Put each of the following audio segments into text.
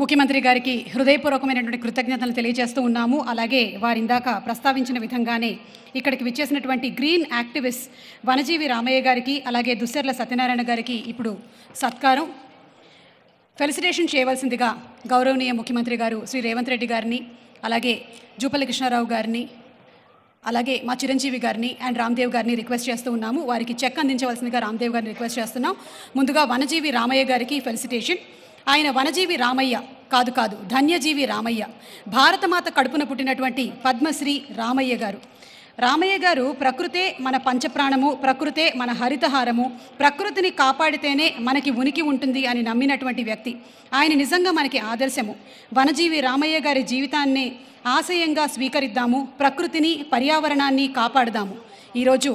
ముఖ్యమంత్రి గారికి హృదయపూర్వకమైనటువంటి కృతజ్ఞతలు తెలియజేస్తూ ఉన్నాము. అలాగే వారు ఇందాక ప్రస్తావించిన విధంగానే ఇక్కడికి విచ్చేసినటువంటి గ్రీన్ యాక్టివిస్ట్ వనజీవి రామయ్య గారికి అలాగే దుస్సర్ల సత్యనారాయణ గారికి ఇప్పుడు సత్కారం ఫెలిసిటేషన్ చేయవలసిందిగా గౌరవనీయ ముఖ్యమంత్రి గారు శ్రీ రేవంత్ రెడ్డి గారిని, అలాగే జూపల్లి కృష్ణారావు గారిని, అలాగే మా చిరంజీవి గారిని అండ్ రామ్దేవ్ గారిని రిక్వెస్ట్ చేస్తూ ఉన్నాము. వారికి చెక్ అందించవలసిందిగా రామ్దేవ్ గారిని రిక్వెస్ట్ చేస్తున్నాం. ముందుగా వనజీవి రామయ్య గారికి ఫెలిసిటేషన్. ఆయన వనజీవి రామయ్య కాదు ధన్యజీవి రామయ్య, భారతమాత కడుపున పుట్టినటువంటి పద్మశ్రీ రామయ్య గారు. రామయ్య గారు ప్రకృతే మన పంచప్రాణము, ప్రకృతే మన హరితహారము, ప్రకృతిని కాపాడితేనే మనకి ఉనికి ఉంటుంది అని నమ్మినటువంటి వ్యక్తి. ఆయన నిజంగా మనకి ఆదర్శము. వనజీవి రామయ్య గారి జీవితాన్ని ఆశయంగా స్వీకరిద్దాము, ప్రకృతిని పర్యావరణాన్ని కాపాడుదాము. ఈరోజు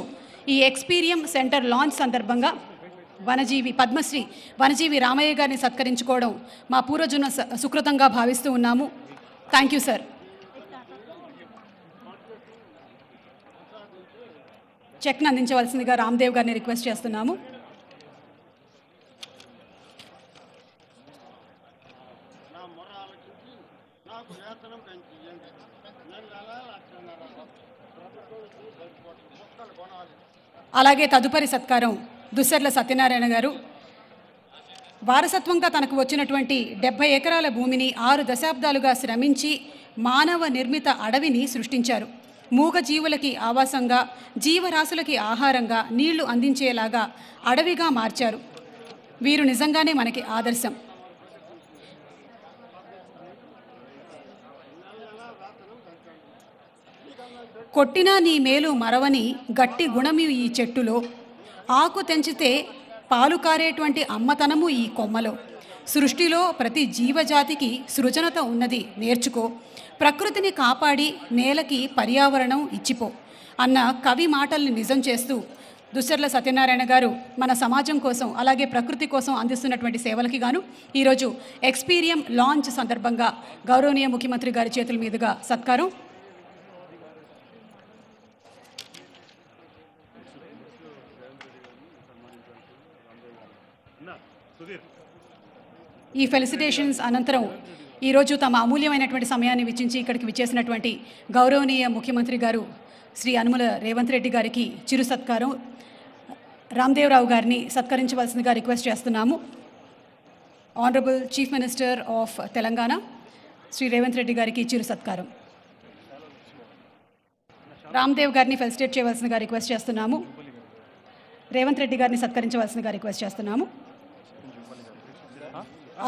ఈ ఎక్స్పీరియం సెంటర్ లాంచ్ సందర్భంగా పద్మశ్రీ వనజీవి రామయ్య గారిని సత్కరించుకోవడం మా పూర్వజన్మ సుకృతంగా భావిస్తూ ఉన్నాము. Thank you sir. చెక్ను అందించవలసిందిగా రామ్దేవ్ గారిని రిక్వెస్ట్ చేస్తున్నాము. అలాగే తదుపరి సత్కారం దుస్సర్ల సత్యనారాయణ గారు. వారసత్వంగా తనకు వచ్చినటువంటి 70 ఎకరాల భూమిని 6 దశాబ్దాలుగా శ్రమించి మానవ నిర్మిత అడవిని సృష్టించారు. మూగ జీవులకి ఆవాసంగా, జీవరాశులకి ఆహారంగా, నీళ్లు అందించేలాగా అడవిగా మార్చారు. వీరు నిజంగానే మనకి ఆదర్శం. కొట్టినా నీ మేలు మరవని గట్టి గుణమి ఈ చెట్టులో, ఆకు తెంచితే పాలు కారేటువంటి అమ్మతనము ఈ కొమ్మలో, సృష్టిలో ప్రతి జీవజాతికి సృజనత ఉన్నది నేర్చుకో, ప్రకృతిని కాపాడి నేలకి పర్యావరణం ఇచ్చిపో అన్న కవి మాటల్ని నిజం చేస్తూ దుస్సర్ల సత్యనారాయణ గారు మన సమాజం కోసం అలాగే ప్రకృతి కోసం అందిస్తున్నటువంటి సేవలకి గాను ఈరోజు ఎక్స్పీరియం లాంచ్ సందర్భంగా గౌరవనీయ ముఖ్యమంత్రి గారి చేతుల మీదుగా సత్కారం. ఈ ఫెలిసిటేషన్స్ అనంతరం ఈరోజు తమ అమూల్యమైనటువంటి సమయాన్ని వెచ్చించి ఇక్కడికి విచ్చేసినటువంటి గౌరవనీయ ముఖ్యమంత్రి గారు శ్రీ యనుమల రేవంత్ రెడ్డి గారికి చిరు సత్కారం రామ్దేవరావు గారిని సత్కరించవలసిందిగా రిక్వెస్ట్ చేస్తున్నాము. Honourable chief minister of Telangana Shri Revanth Reddy గారికి చిరు సత్కారం. రామ్దేవ్ గారిని ఫెలిసిటేట్ చేయవలసిందిగా రిక్వెస్ట్ చేస్తున్నాము. రేవంత్ రెడ్డి గారిని సత్కరించవలసిందిగా రిక్వెస్ట్ చేస్తున్నాము.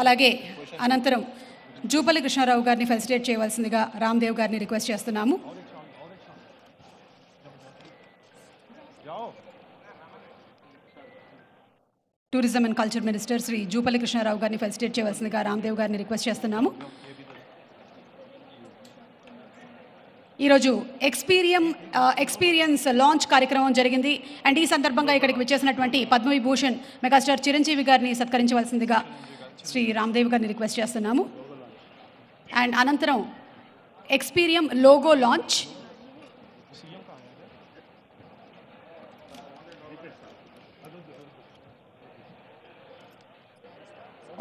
అలాగే అనంతరం జూపల్లి కృష్ణారావు గారిని ఫెలిసిటేట్ చేయవలసిందిగా రామ్దేవ్ గారిని రిక్వెస్ట్ చేస్తున్నాము. Tourism and culture minister Shri Jupally Krishnarao గారిని ఫెలిసిటేట్ చేయవలసిందిగా రామ్దేవ్ గారిని రిక్వెస్ట్ చేస్తున్నాము. ఈరోజు ఎక్స్పీరియన్స్ లాంచ్ కార్యక్రమం జరిగింది. అండ్ ఈ సందర్భంగా ఇక్కడికి విచ్చేసినటువంటి పద్మవిభూషణ్ మెగాస్టార్ చిరంజీవి గారిని సత్కరించవలసిందిగా శ్రీ రామ్దేవ్ గారిని రిక్వెస్ట్ చేస్తున్నాము. అండ్ అనంతరం Experium logo launch,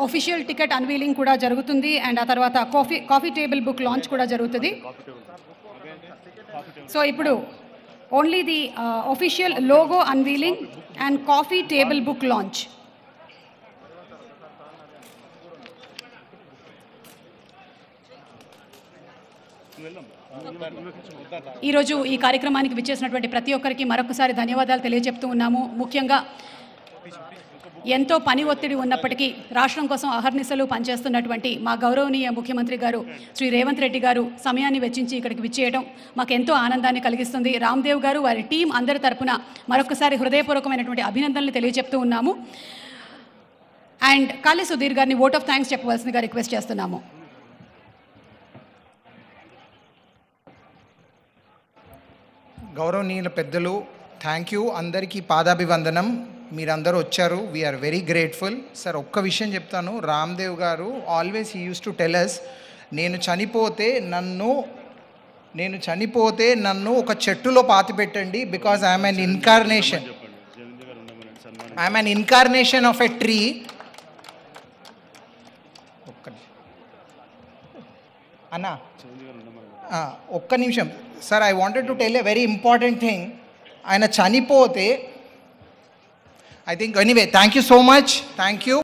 official ticket unveiling కూడా జరుగుతుంది. అండ్ ఆ తర్వాత కాఫీ టేబుల్ బుక్ లాంచ్ కూడా జరుగుతుంది. సో ఇప్పుడు only the official logo unveiling and coffee table book launch. ఈరోజు ఈ కార్యక్రమానికి విచ్చేసినటువంటి ప్రతి ఒక్కరికి మరొకసారి ధన్యవాదాలు తెలియజెప్తూ ఉన్నాము. ముఖ్యంగా ఎంతో పని ఒత్తిడి ఉన్నప్పటికీ రాష్ట్రం కోసం అహర్నిశలు పనిచేస్తున్నటువంటి మా గౌరవనీయ ముఖ్యమంత్రి గారు శ్రీ రేవంత్ రెడ్డి గారు సమయాన్ని వెచ్చించి ఇక్కడికి విచ్చేయడం మాకు ఎంతో ఆనందాన్ని కలిగిస్తుంది. రామ్దేవ్ గారు వారి టీం అందరి తరపున మరొకసారి హృదయపూర్వకమైనటువంటి అభినందనలు తెలియజెప్తూ ఉన్నాము. అండ్ కాళీ సుధీర్ గారిని ఓట్ ఆఫ్ థ్యాంక్స్ చెప్పవలసిందిగా రిక్వెస్ట్ చేస్తున్నాము. గౌరవనీయుల పెద్దలు, థ్యాంక్ యూ. అందరికీ పాదాభివందనం. మీరందరూ వచ్చారు, వీఆర్ వెరీ గ్రేట్ఫుల్. సార్ ఒక్క విషయం చెప్తాను. రామ్దేవ్ గారు always he used to tell us, నేను చనిపోతే నన్ను ఒక చెట్టులో పాతి పెట్టండి, because I'm an incarnation of a tree. అన్నా ఒక్క నిమిషం sir, I wanted to tell a very important thing. ఆయన చనిపోతే I think anyway, thank you so much, thank you.